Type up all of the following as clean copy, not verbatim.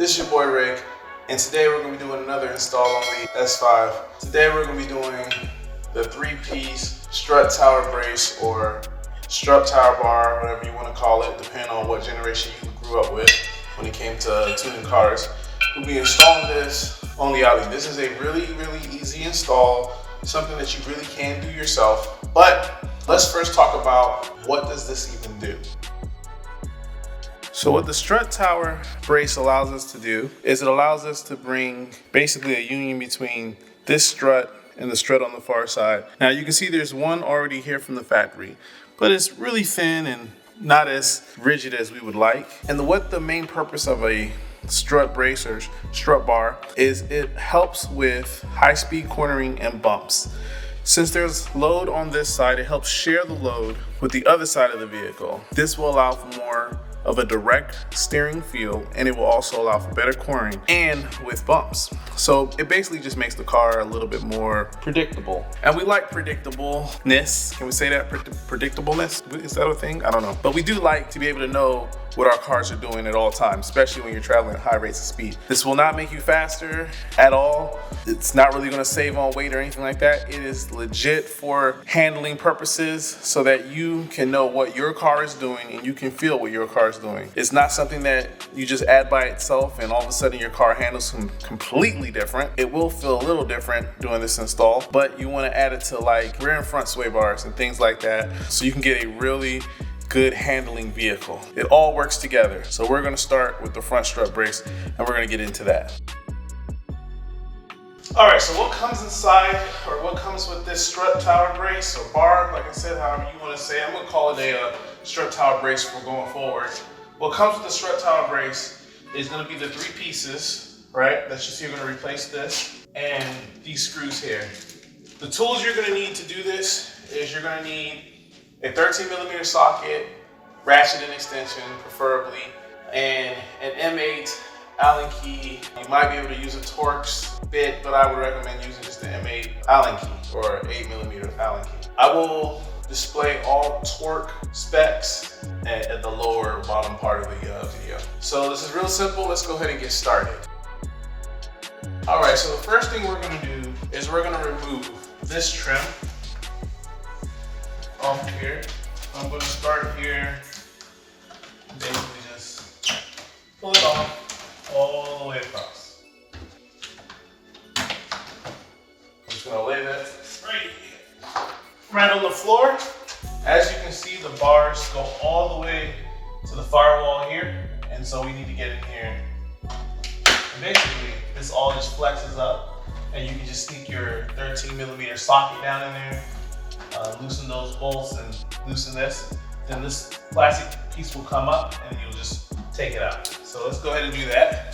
This is your boy Rick, and today we're going to be doing another install on the S5. Today we're going to be doing the 3-piece Strut Tower Brace, or Strut Tower Bar, whatever you want to call it, depending on what generation you grew up with when it came to tuning cars. We'll be installing this on the Audi. This is a really easy install, something that you really can do yourself. But let's first talk about what does this even do. So what the Strut Tower Brace allows us to do is it allows us to bring basically a union between this strut and the strut on the far side. Now you can see there's one already here from the factory, but it's really thin and not as rigid as we would like. And what the main purpose of a strut brace or strut bar is, it helps with high-speed cornering and bumps. Since there's load on this side, it helps share the load with the other side of the vehicle. This will allow for more of a direct steering feel, and it will also allow for better cornering and with bumps. So it basically just makes the car a little bit more predictable. And we like predictableness. Can we say that? Predictableness? Is that a thing? I don't know. But we do like to be able to know what our cars are doing at all times, especially when you're traveling at high rates of speed. This will not make you faster at all. It's not really gonna save on weight or anything like that. It is legit for handling purposes so that you can know what your car is doing and you can feel what your car is doing. It's not something that you just add by itself and all of a sudden your car handles completely different. It will feel a little different doing this install, but you wanna add it to like rear and front sway bars and things like that so you can get a really good handling vehicle. It all works together. So we're gonna start with the front strut brace and we're gonna get into that. All right, so what comes inside, or what comes with this Strut Tower Brace or bar, like I said, however you wanna say it. I'm gonna call it a Strut Tower Brace for going forward. What comes with the Strut Tower Brace is gonna be the 3 pieces, right? That's just, you're gonna replace this and these screws here. The tools you're gonna need to do this is you're gonna need a 13mm socket, ratchet and extension preferably, and an M8 Allen key. You might be able to use a Torx bit, but I would recommend using just the M8 Allen key or 8mm Allen key. I will display all torque specs at the lower bottom part of the video. So this is real simple. Let's go ahead and get started. All right, so the first thing we're gonna do is we're gonna remove this trim off here. I'm going to start here, basically just pull it off all the way across. I'm just going to lay that right on the floor. As you can see, the bars go all the way to the firewall here, and so we need to get in here. And basically, this all just flexes up, and you can just sneak your 13mm socket down in there. Loosen those bolts and loosen this, then this plastic piece will come up and you'll just take it out. So let's go ahead and do that.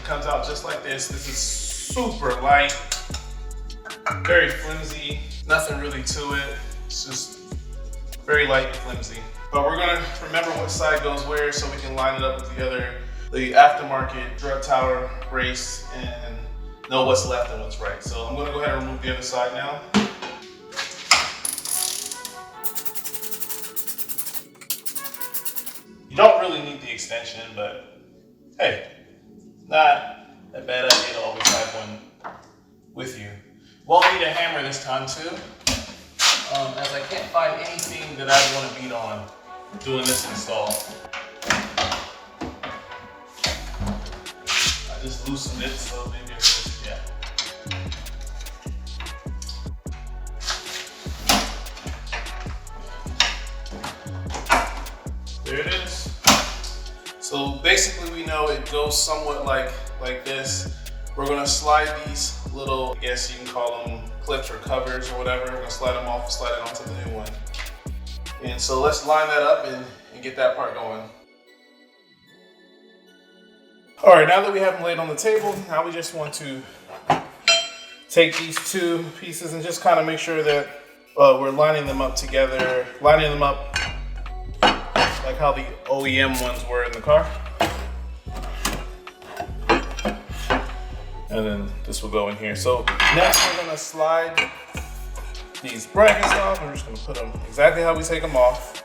Comes out just like this. This is super light, very flimsy, nothing really to it. It's just very light and flimsy. But we're gonna remember what side goes where so we can line it up with the aftermarket Strut Tower Brace and know what's left and what's right. So I'm gonna go ahead and remove the other side now. You don't really need the extension, but hey, not a bad idea to always have one with you. Won't need a hammer this time too, as I can't find anything that I want to beat on doing this install. I just loosened it, so maybe it's just, yeah. There it is. So basically we know it goes somewhat like this. We're gonna slide these little, I guess you can call them clips or covers or whatever. We're gonna slide them off and slide it onto the new one. And so let's line that up and get that part going. All right, now that we have them laid on the table, now we just want to take these two pieces and just kind of make sure that we're lining them up together, lining them up like how the OEM ones were in the car. And then this will go in here. So next we're gonna slide these brackets off. We're just gonna put them exactly how we take them off.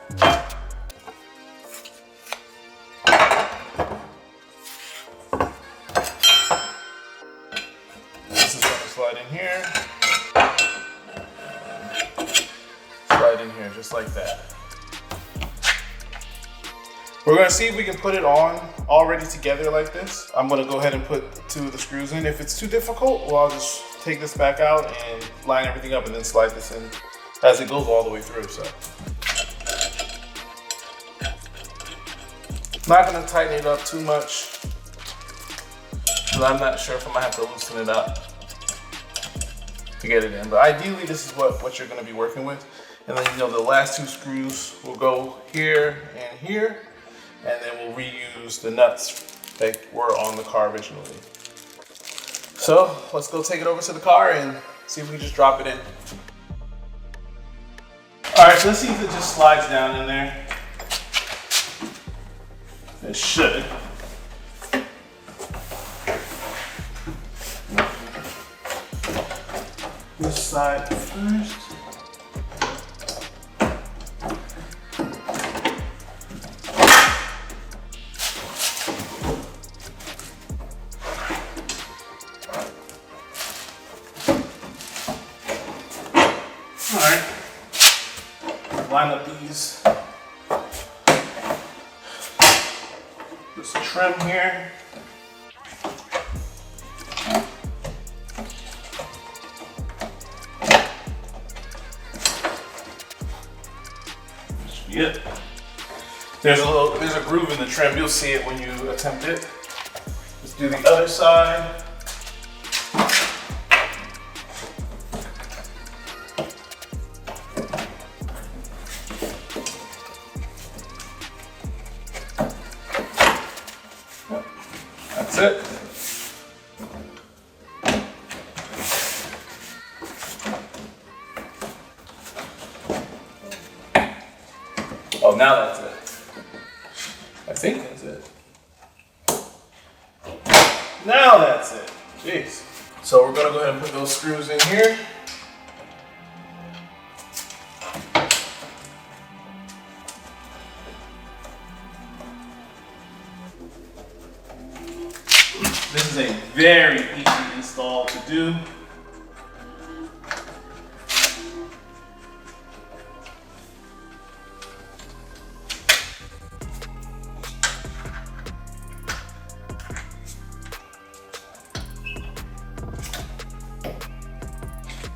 This is gonna slide in here. Slide in here just like that. We're gonna see if we can put it on already together like this. I'm gonna go ahead and put 2 of the screws in. If it's too difficult, well, I'll just take this back out and line everything up and then slide this in as it goes all the way through, so. Not gonna tighten it up too much, because I'm not sure if I'm gonna have to loosen it up to get it in. But ideally, this is what you're gonna be working with. And then, you know, the last 2 screws will go here and here. And then we'll reuse the nuts that were on the car originally. So let's go take it over to the car and see if we can just drop it in. All right, so let's see if it just slides down in there. It should. This side first. Alright, line up this trim here. That should be it. There's a groove in the trim. You'll see it when you attempt it. Let's do the other side. That's it. Oh, now that's it. I think that's it. Now that's it. Jeez. So we're gonna go ahead and put those screws in here. This is a very easy install to do.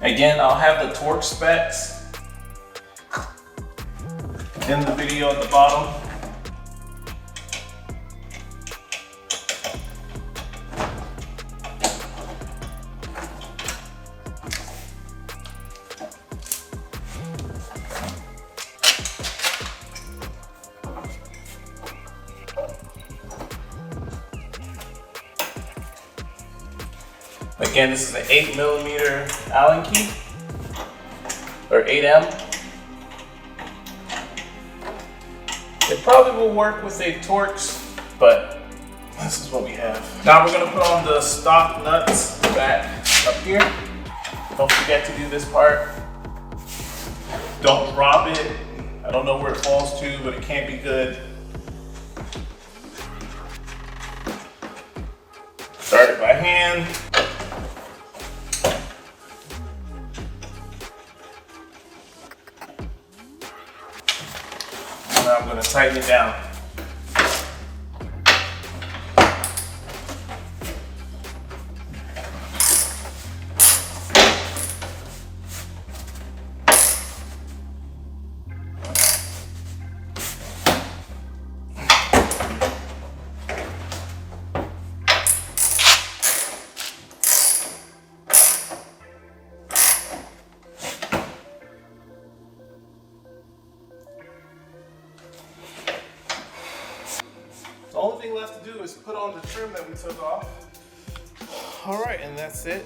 Again, I'll have the torque specs in the video at the bottom. Again, this is an 8mm Allen key, or 8M. It probably will work with a Torx, but this is what we have. Now we're gonna put on the stock nuts back up here. Don't forget to do this part. Don't drop it. I don't know where it falls to, but it can't be good. Start it by hand. Now I'm going to tighten it down. thing left to do is put on the trim that we took off. All right, and that's it.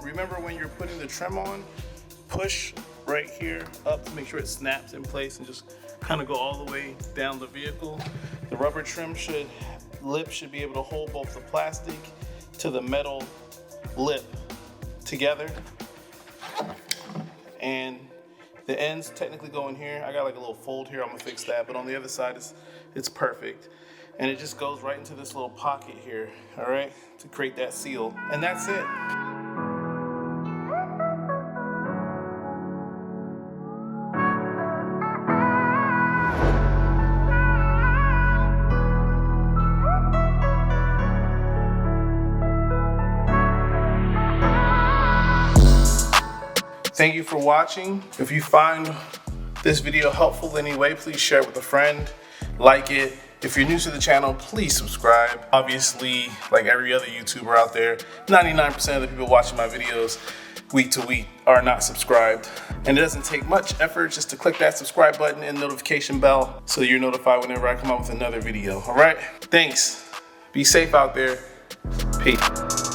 Remember when you're putting the trim on, push right here up to make sure it snaps in place and just kind of go all the way down the vehicle. The rubber trim lip should be able to hold both the plastic to the metal lip together. And the ends technically go in here. I got like a little fold here, I'm gonna fix that, but on the other side it's perfect. And it just goes right into this little pocket here, all right, to create that seal. And that's it. Thank you for watching. If you find this video helpful in any way, please share it with a friend, like it. If you're new to the channel, please subscribe. Obviously, like every other YouTuber out there, 99% of the people watching my videos week to week are not subscribed. And it doesn't take much effort just to click that subscribe button and notification bell so you're notified whenever I come out with another video, all right? Thanks. Be safe out there. Peace.